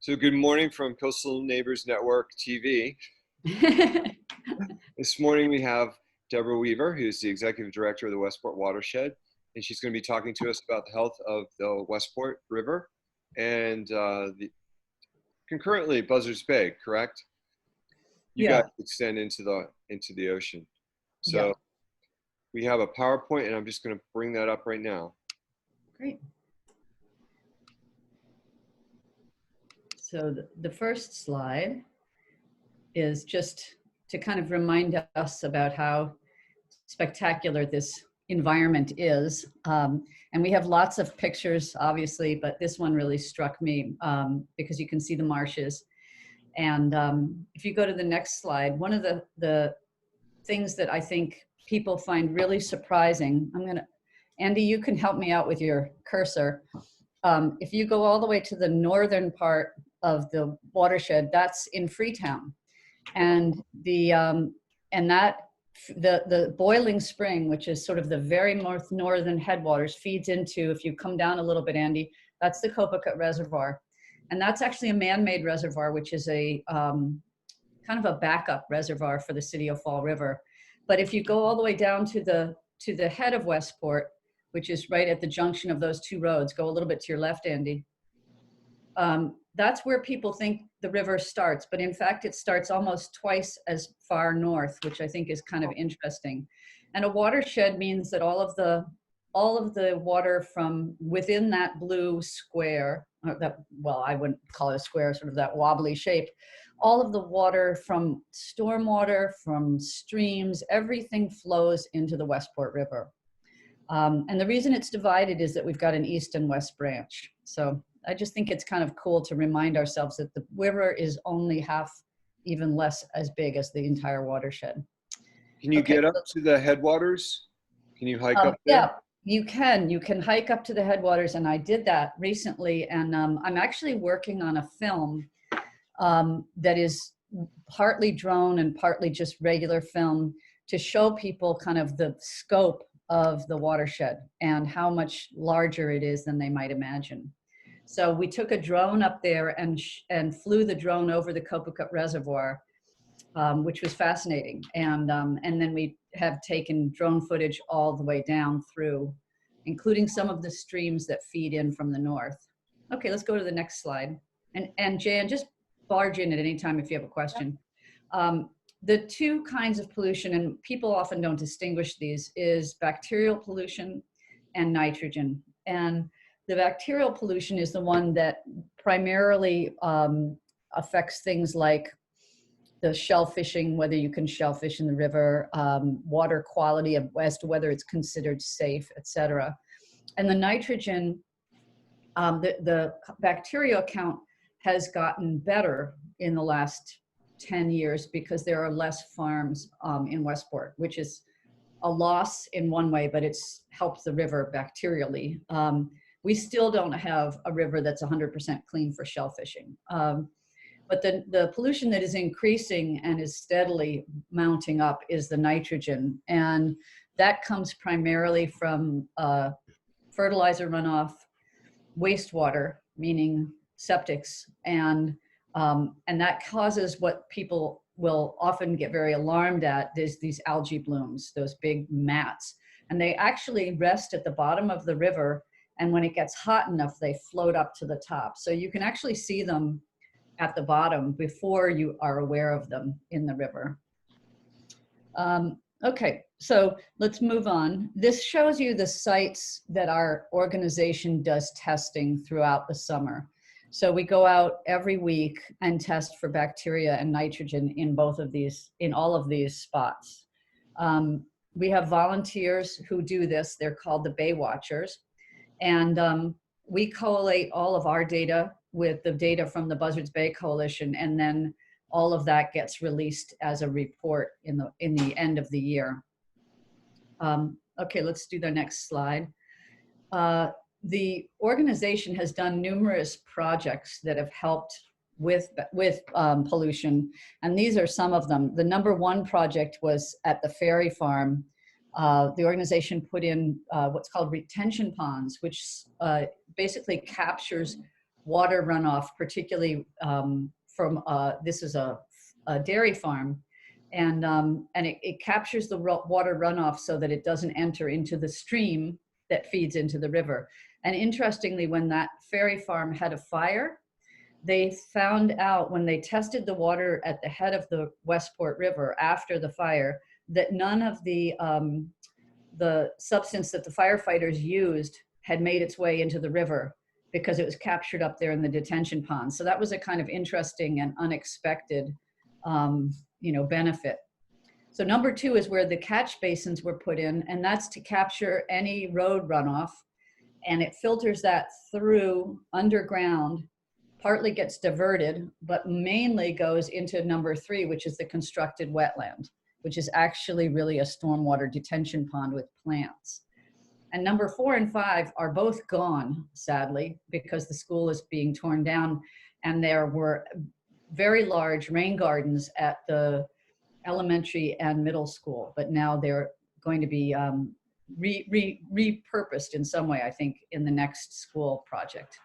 So good morning from Coastal Neighbors Network TV. This morning we have Deborah Weaver, who's the Executive Director of the Westport Watershed, and she's going to be talking to us about the health of the Westport River and concurrently Buzzards Bay, correct? You guys extend into the ocean. So we have a PowerPoint, and I'm just going to bring that up right now. Great. So the first slide is just to kind of remind us about how spectacular this environment is. And we have lots of pictures, obviously, but this one really struck me because you can see the marshes. And if you go to the next slide, one of the things that I think people find really surprising, Andy, you can help me out with your cursor. If you go all the way to the northern part of the watershed, that's in Freetown, and the boiling spring, which is sort of the very northern headwaters, feeds into, if you come down a little bit, Andy, that's the Copacabana Reservoir, and that's actually a man-made reservoir, which is a kind of a backup reservoir for the city of Fall River. But if you go all the way down to the head of Westport, which is right at the junction of those two roads, go a little bit to your left, Andy. That's where people think the river starts, but in fact it starts almost twice as far north, which I think is kind of interesting. And a watershed means that all of the water from within that blue square, well, I wouldn't call it a square, sort of that wobbly shape, all of the water from stormwater, from streams, everything flows into the Westport River. And the reason it's divided is that we've got an east and west branch. So I just think it's kind of cool to remind ourselves that the river is only half, even less as big as the entire watershed. Can you get up to the headwaters? Can you hike up there? Yeah, you can. You can hike up to the headwaters, and I did that recently. And I'm actually working on a film that is partly drone and partly just regular film to show people kind of the scope of the watershed and how much larger it is than they might imagine. So we took a drone up there and flew the drone over the Copacabana Reservoir, which was fascinating. And then we have taken drone footage all the way down through, including some of the streams that feed in from the north. Okay, let's go to the next slide. And Jan, just barge in at any time if you have a question. The two kinds of pollution, and people often don't distinguish these, is bacterial pollution and nitrogen. And the bacterial pollution is the one that primarily affects things like the shellfishing, whether you can shellfish in the river, water quality as to whether it's considered safe, etc. And the nitrogen, the bacterial count has gotten better in the last 10 years because there are less farms in Westport, which is a loss in one way, but it's helped the river bacterially. We still don't have a river that's 100% clean for shellfishing. But the pollution that is increasing and is steadily mounting up is the nitrogen. And that comes primarily from fertilizer runoff, wastewater, meaning septics, and that causes what people will often get very alarmed at. There's these algae blooms, those big mats, and they actually rest at the bottom of the river. And when it gets hot enough, they float up to the top. So you can actually see them at the bottom before you are aware of them in the river. Okay, so let's move on. This shows you the sites that our organization does testing throughout the summer. So we go out every week and test for bacteria and nitrogen in all of these spots. We have volunteers who do this. They're called the Bay Watchers. And we collate all of our data with the data from the Buzzards Bay Coalition, and then all of that gets released as a report in the end of the year. Okay, let's do the next slide. The organization has done numerous projects that have helped with pollution, and these are some of them. The #1 project was at the Ferry Farm. The organization put in what's called retention ponds, which basically captures water runoff, particularly from, this is a dairy farm, and it captures the water runoff so that it doesn't enter into the stream that feeds into the river. And interestingly, when that ferry farm had a fire, they found out when they tested the water at the head of the Westport River after the fire that none of the substance that the firefighters used had made its way into the river because it was captured up there in the detention pond. So that was a kind of interesting and unexpected, benefit. So number 2 is where the catch basins were put in, and that's to capture any road runoff, and it filters that through underground, partly gets diverted, but mainly goes into number 3, which is the constructed wetland, which is actually really a stormwater detention pond with plants. And number 4 and 5 are both gone, sadly, because the school is being torn down, and there were very large rain gardens at the elementary and middle school, but now they're going to be repurposed in some way, I think, in the next school project.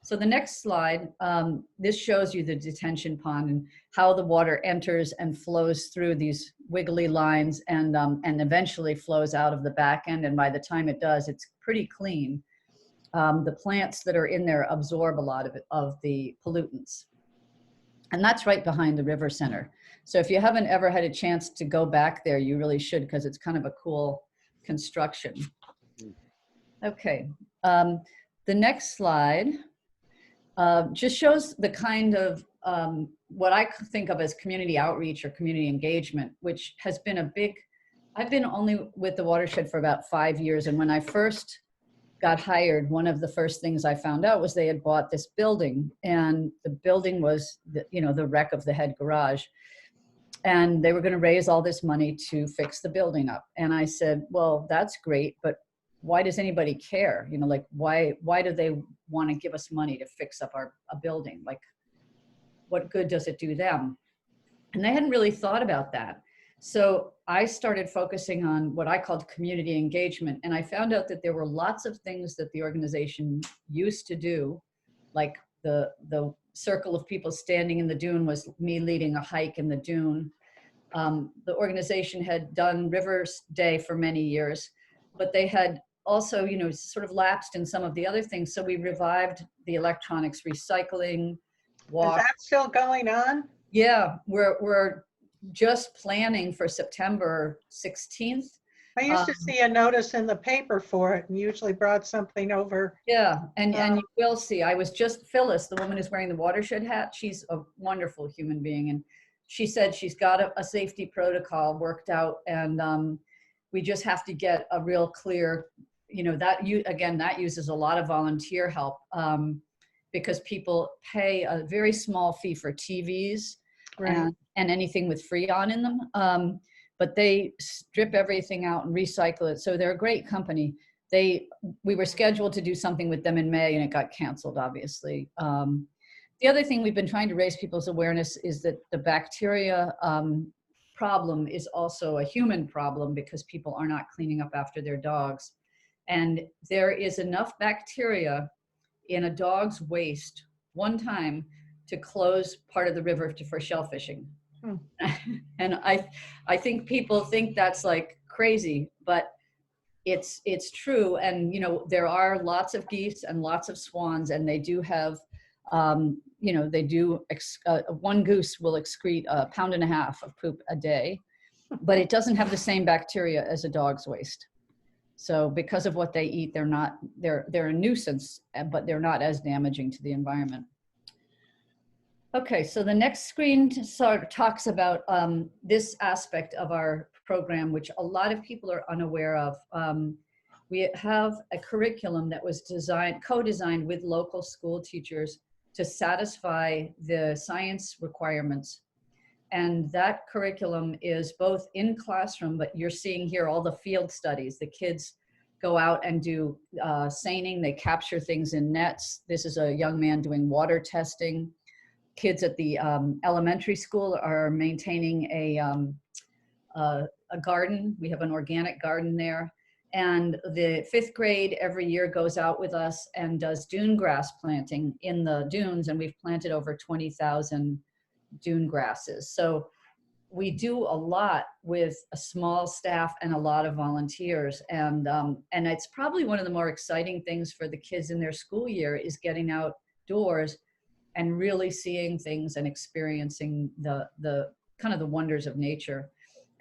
So the next slide, this shows you the detention pond and how the water enters and flows through these wiggly lines and eventually flows out of the back end. And by the time it does, it's pretty clean. The plants that are in there absorb a lot of the pollutants. And that's right behind the river center. So if you haven't ever had a chance to go back there, you really should, because it's kind of a cool construction. Okay, the next slide just shows the kind of what I think of as community outreach or community engagement, which has been a big, I've been only with the watershed for about 5 years. And when I first got hired, one of the first things I found out was they had bought this building, and the building was the wreck of the head garage. And they were going to raise all this money to fix the building up. And I said, well, that's great, but why does anybody care? Why do they want to give us money to fix up a building? Like, what good does it do them? And they hadn't really thought about that. So I started focusing on what I called community engagement. And I found out that there were lots of things that the organization used to do, like the circle of people standing in the dune was me leading a hike in the dune. The organization had done Rivers Day for many years, but they had also, sort of lapsed in some of the other things. So we revived the electronics recycling walk. Is that still going on? Yeah, we're just planning for September 16th. I used to see a notice in the paper for it and usually brought something over. Yeah, and you will see. I was just, Phyllis, the woman who's wearing the watershed hat, she's a wonderful human being. And she said she's got a safety protocol worked out, and we just have to get a real clear, that uses a lot of volunteer help because people pay a very small fee for TVs. Right. And anything with Freon in them. But they strip everything out and recycle it. So they're a great company. We were scheduled to do something with them in May, and it got canceled, obviously. The other thing we've been trying to raise people's awareness is that the bacteria problem is also a human problem because people are not cleaning up after their dogs. And there is enough bacteria in a dog's waste one time to close part of the river for shellfishing. And I think people think that's like crazy, but it's true. And there are lots of geese and lots of swans, and they do have they do one goose will excrete 1.5 pounds of poop a day, but it doesn't have the same bacteria as a dog's waste. So because of what they eat, they're a nuisance, but they're not as damaging to the environment. Okay, so the next screen sort of talks about this aspect of our program, which a lot of people are unaware of. We have a curriculum that was co-designed with local school teachers to satisfy the science requirements. And that curriculum is both in classroom, but you're seeing here all the field studies. The kids go out and do seining, they capture things in nets. This is a young man doing water testing. Kids at the elementary school are maintaining a garden. We have an organic garden there. And the 5th grade every year goes out with us and does dune grass planting in the dunes. And we've planted over 20,000 dune grasses. So we do a lot with a small staff and a lot of volunteers. And it's probably one of the more exciting things for the kids in their school year is getting outdoors and really seeing things and experiencing the kind of the wonders of nature.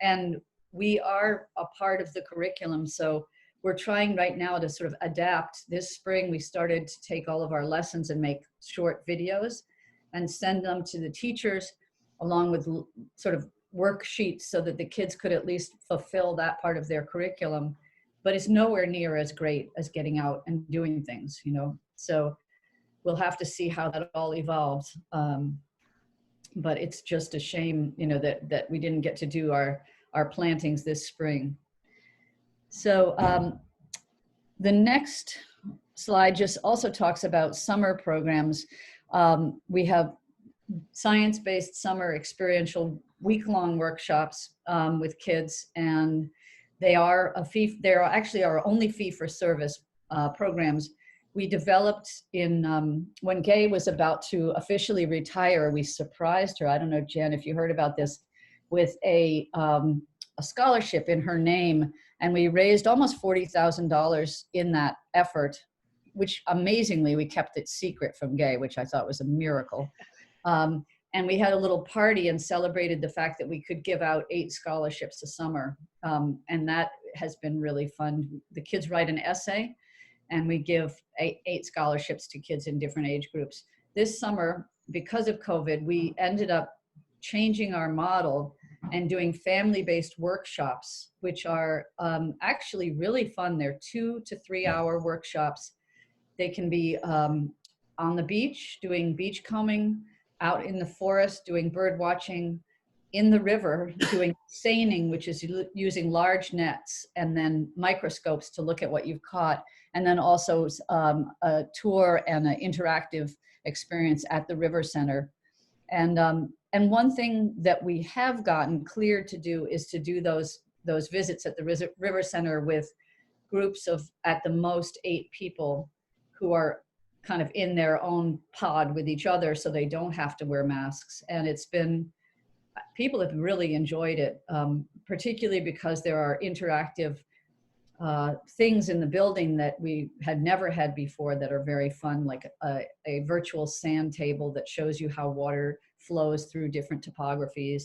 And we are a part of the curriculum. So we're trying right now to sort of adapt. This spring, we started to take all of our lessons and make short videos and send them to the teachers along with sort of worksheets so that the kids could at least fulfill that part of their curriculum. But it's nowhere near as great as getting out and doing things, you know. So we'll have to see how that all evolves. But it's just a shame, you know, that we didn't get to do our plantings this spring. So the next slide just also talks about summer programs. We have science-based summer experiential week-long workshops with kids, and they are actually our only fee-for-service programs. We developed when Gay was about to officially retire, we surprised her. I don't know, Jen, if you heard about this, with a scholarship in her name. And we raised almost $40,000 in that effort, which amazingly, we kept it secret from Gay, which I thought was a miracle. And we had a little party and celebrated the fact that we could give out 8 scholarships a summer. And that has been really fun. The kids write an essay, and we give 8 scholarships to kids in different age groups. This summer, because of COVID, we ended up changing our model and doing family-based workshops, which are actually really fun. They're 2 to 3 hour workshops. They can be on the beach, doing beach combing, out in the forest, doing bird watching, in the river, doing seining, which is using large nets and then microscopes to look at what you've caught. And then also a tour and an interactive experience at the River Center. And one thing that we have gotten cleared to do is to do those visits at the River Center with groups of at the most 8 people who are kind of in their own pod with each other, so they don't have to wear masks. And people have really enjoyed it, particularly because there are interactive things in the building that we had never had before that are very fun, like a virtual sand table that shows you how water flows through different topographies,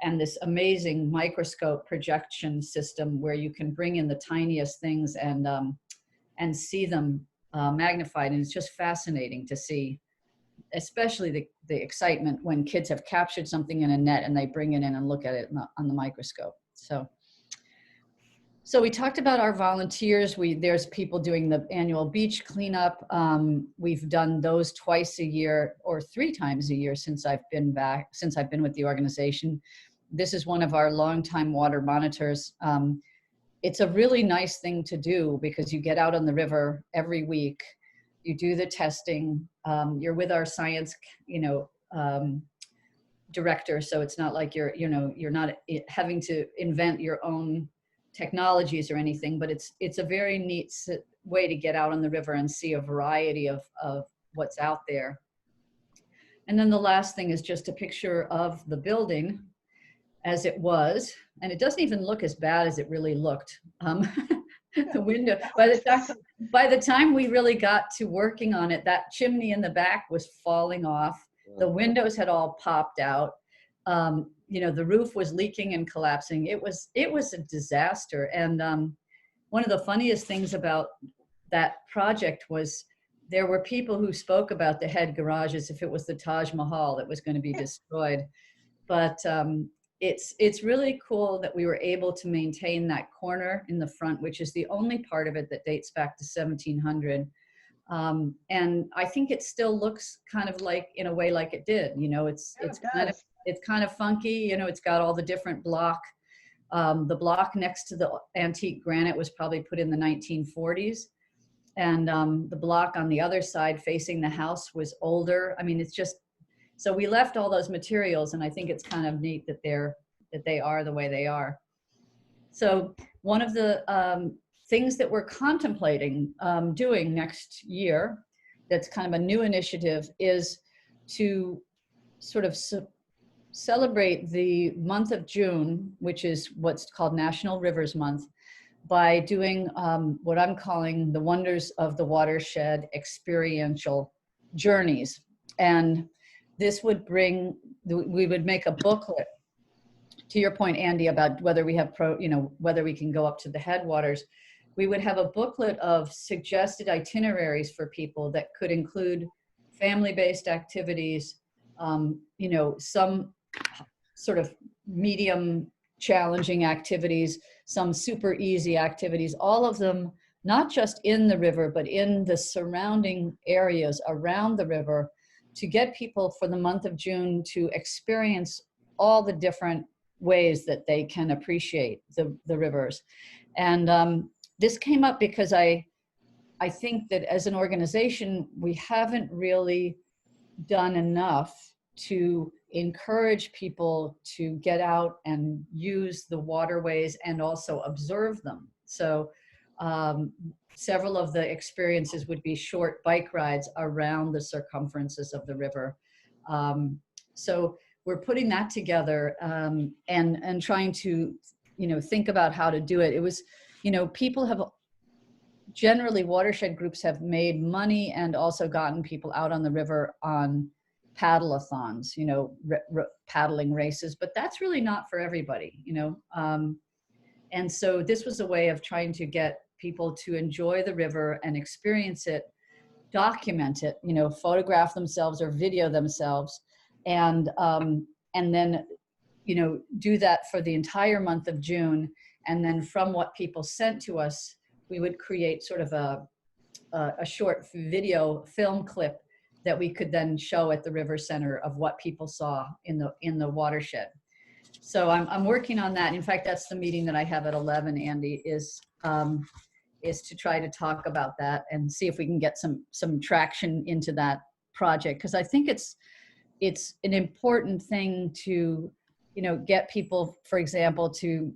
and this amazing microscope projection system where you can bring in the tiniest things and see them magnified. And it's just fascinating to see, especially the excitement when kids have captured something in a net and they bring it in and look at it on the microscope. So we talked about our volunteers. There's people doing the annual beach cleanup. We've done those twice a year or 3 times a year since I've been with the organization. This is one of our longtime water monitors. It's a really nice thing to do because you get out on the river every week, you do the testing, you're with our science, director. So it's not like you're not having to invent your own technologies or anything, but it's a very neat way to get out on the river and see a variety of what's out there. And then the last thing is just a picture of the building as it was, and it doesn't even look as bad as it really looked. The window, by the time we really got to working on it, that chimney in the back was falling off. The windows had all popped out. The roof was leaking and collapsing. It was a disaster. And one of the funniest things about that project was there were people who spoke about the head garage as if it was the Taj Mahal that was going to be destroyed. But it's really cool that we were able to maintain that corner in the front, which is the only part of it that dates back to 1700. And I think it still looks kind of like, in a way, like it did. It's kind of funky. It's got all the different block. The block next to the antique granite was probably put in the 1940s. And the block on the other side facing the house was older. I mean, it's just, so we left all those materials, and I think it's kind of neat that they are the way they are. So one of the things that we're contemplating doing next year, that's kind of a new initiative, is to sort of celebrate the month of June, which is what's called National Rivers Month, by doing what I'm calling the Wonders of the Watershed experiential journeys. And this would bring, we would make a booklet, to your point, Andy, about whether we have whether we can go up to the headwaters. We would have a booklet of suggested itineraries for people that could include family-based activities, some sort of medium challenging activities, some super easy activities, all of them, not just in the river, but in the surrounding areas around the river, to get people for the month of June to experience all the different ways that they can appreciate the rivers. And this came up because I think that as an organization, we haven't really done enough to encourage people to get out and use the waterways and also observe them. So several of the experiences would be short bike rides around the circumferences of the river. So we're putting that together and trying to, think about how to do it. It was, people have generally, watershed groups have made money and also gotten people out on the river on paddle-a-thons, paddling races, but that's really not for everybody, and so this was a way of trying to get people to enjoy the river and experience it, document it, photograph themselves or video themselves, and then, do that for the entire month of June. And then from what people sent to us, we would create sort of a short video film clip that we could then show at the River Center of what people saw in the watershed. So I'm working on that. In fact, that's the meeting that I have at 11, Andy, is to try to talk about that and see if we can get some traction into that project. Because I think it's an important thing to, get people, for example, to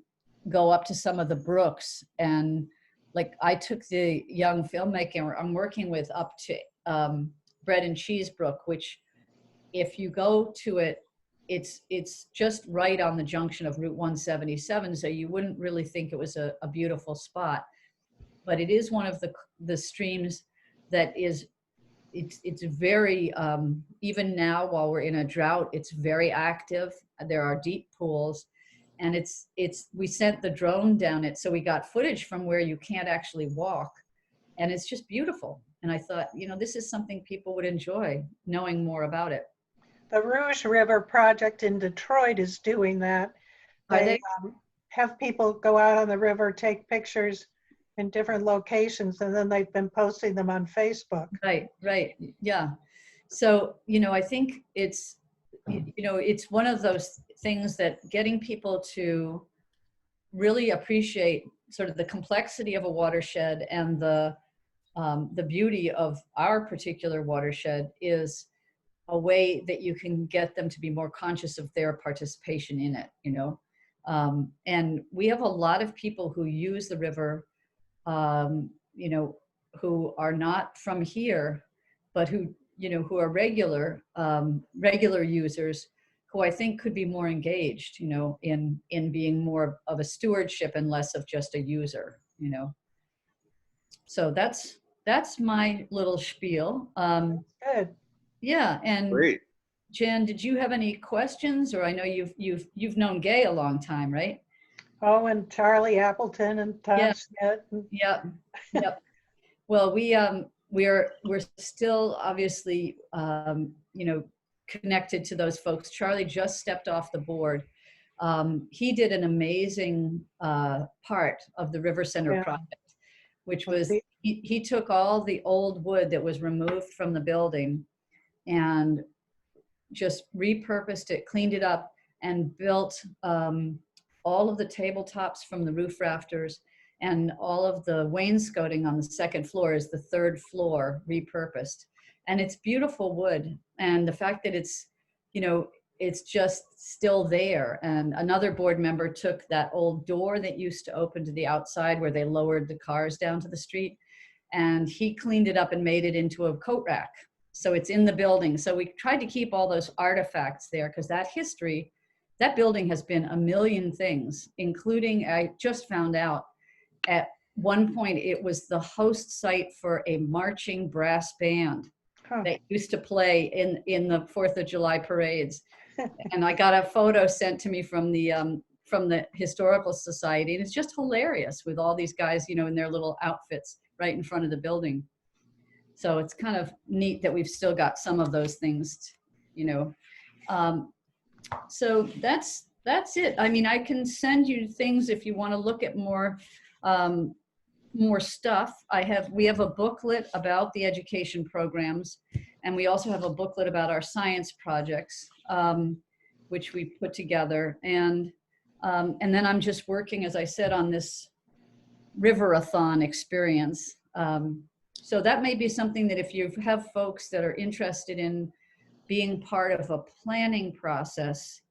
go up to some of the brooks. And like I took the young filmmaker I'm working with up to Bread and Cheese Brook, which if you go to it, it's just right on the junction of Route 177. So you wouldn't really think it was a beautiful spot, but it is one of the streams that is, it's very, even now while we're in a drought, it's very active. There are deep pools, and we sent the drone down it. So we got footage from where you can't actually walk, and it's just beautiful. And I thought, this is something people would enjoy knowing more about it. The Rouge River Project in Detroit is doing that. They have people go out on the river, take pictures in different locations, and then they've been posting them on Facebook. Right, yeah. So, I think it's one of those things that getting people to really appreciate sort of the complexity of a watershed and the beauty of our particular watershed is a way that you can get them to be more conscious of their participation in it, and we have a lot of people who use the river, who are not from here, but who are regular users, who I think could be more engaged, in being more of a stewardship and less of just a user, So that's my little spiel. Good. Yeah, and Great. Jan, did you have any questions? Or I know you've known Gay a long time, right? Oh, and Charlie Appleton and Tom Schmidt. Yep. Well, we're still obviously connected to those folks. Charlie just stepped off the board. He did an amazing part of the River Center project, which was he took all the old wood that was removed from the building and just repurposed it, cleaned it up, and built all of the tabletops from the roof rafters, and all of the wainscoting on the second floor is the third floor repurposed. And it's beautiful wood. And the fact that it's, it's just still there. And another board member took that old door that used to open to the outside where they lowered the cars down to the street, and he cleaned it up and made it into a coat rack. So it's in the building. So we tried to keep all those artifacts there, because that history, that building has been a million things, including, I just found out, at one point it was the host site for a marching brass band that used to play in the 4th of July parades. And I got a photo sent to me from the Historical Society, and it's just hilarious with all these guys, you know, in their little outfits right in front of the building. So it's kind of neat that we've still got some of those things, you know. So that's it. I mean, I can send you things if you want to look at more stuff. We have a booklet about the education programs, and we also have a booklet about our science projects, which we put together. And then I'm just working, as I said, on this Riverathon experience. So that may be something that if you have folks that are interested in being part of a planning process,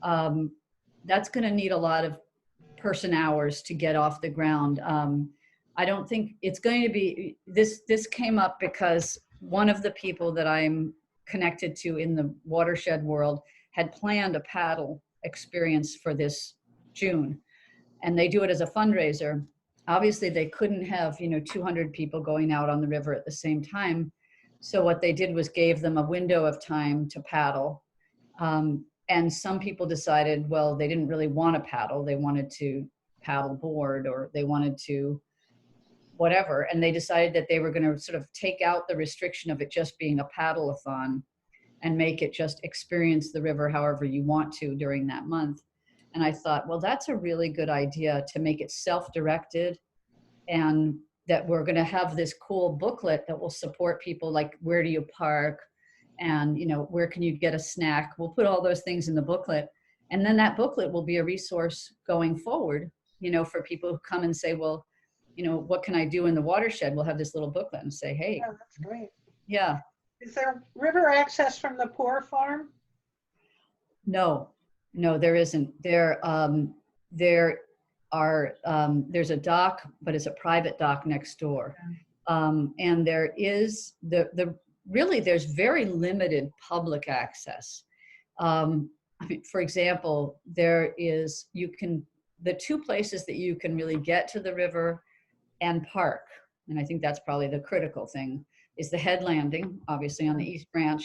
that's going to need a lot of person hours to get off the ground. I don't think it's going to be, this came up because one of the people that I'm connected to in the watershed world had planned a paddle experience for this June, and they do it as a fundraiser. Obviously they couldn't have, you know, 200 people going out on the river at the same time. So what they did was gave them a window of time to paddle. And some people decided, well, they didn't really want to paddle. They wanted to paddle board, or they wanted to whatever. And they decided that they were going to sort of take out the restriction of it just being a paddle-a-thon and make it just experience the river however you want to during that month. And I thought, well, that's a really good idea to make it self-directed, and that we're going to have this cool booklet that will support people, like where do you park, and, you know, where can you get a snack. We'll put all those things in the booklet, and then that booklet will be a resource going forward, you know, for people who come and say, well, you know, what can I do in the watershed? We'll have this little booklet and say, hey. Yeah, that's great. Yeah. Is there river access from the Poor Farm? No, there isn't. There's a dock, but it's a private dock next door. And there is really there's very limited public access. I mean, for example, the two places that you can really get to the river and park, and I think that's probably the critical thing, is the head landing, obviously on the East Branch,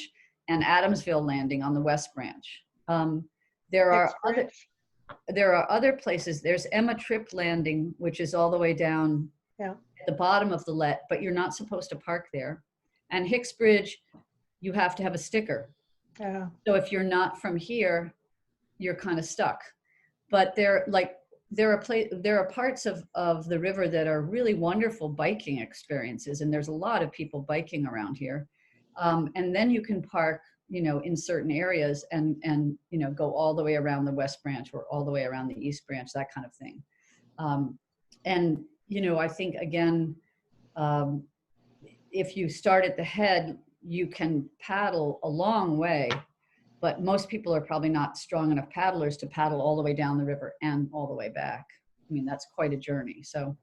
and Adamsville Landing on the West Branch. There are other places. There's Emma Tripp Landing, which is all the way down at the bottom of the Let, but you're not supposed to park there. And Hicks Bridge, you have to have a sticker. Yeah. So if you're not from here, you're kind of stuck. But there are parts of the river that are really wonderful biking experiences, and there's a lot of people biking around here. And then you can park, you know, in certain areas and you know, go all the way around the West Branch or all the way around the East Branch, that kind of thing. And, you know, I think, again, if you start at the head, you can paddle a long way, but most people are probably not strong enough paddlers to paddle all the way down the river and all the way back. I mean, that's quite a journey. So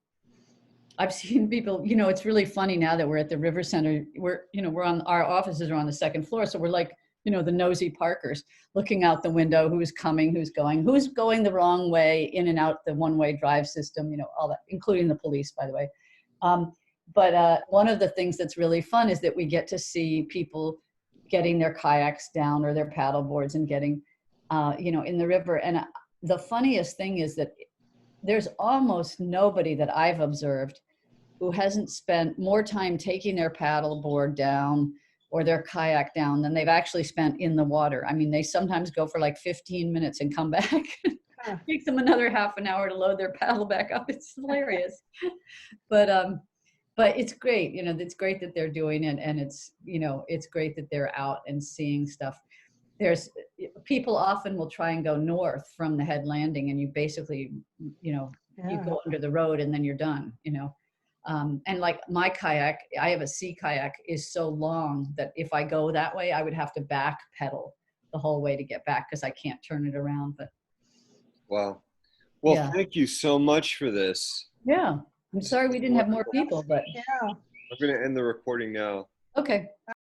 I've seen people, you know, it's really funny now that we're at the River Center. Our offices are on the second floor. So we're like, you know, the nosy parkers looking out the window, who's coming, who's going the wrong way, in and out the one-way drive system, you know, all that, including the police, by the way. But one of the things that's really fun is that we get to see people getting their kayaks down or their paddle boards and getting, you know, in the river. And the funniest thing is that there's almost nobody that I've observed who hasn't spent more time taking their paddle board down or their kayak down than they've actually spent in the water. I mean, they sometimes go for like 15 minutes and come back. It takes them another half an hour to load their paddle back up. It's hilarious. But it's great, you know, it's great that they're doing it, and it's, you know, it's great that they're out and seeing stuff. There's people often will try and go north from the head landing, and you basically, you know, you go under the road and then you're done, you know. And like my kayak, I have a sea kayak, is so long that if I go that way, I would have to back pedal the whole way to get back because I can't turn it around. But Wow. Well, yeah. thank you so much for this. Yeah. I'm sorry we didn't have more people, but Yeah. I'm going to end the recording now. okay.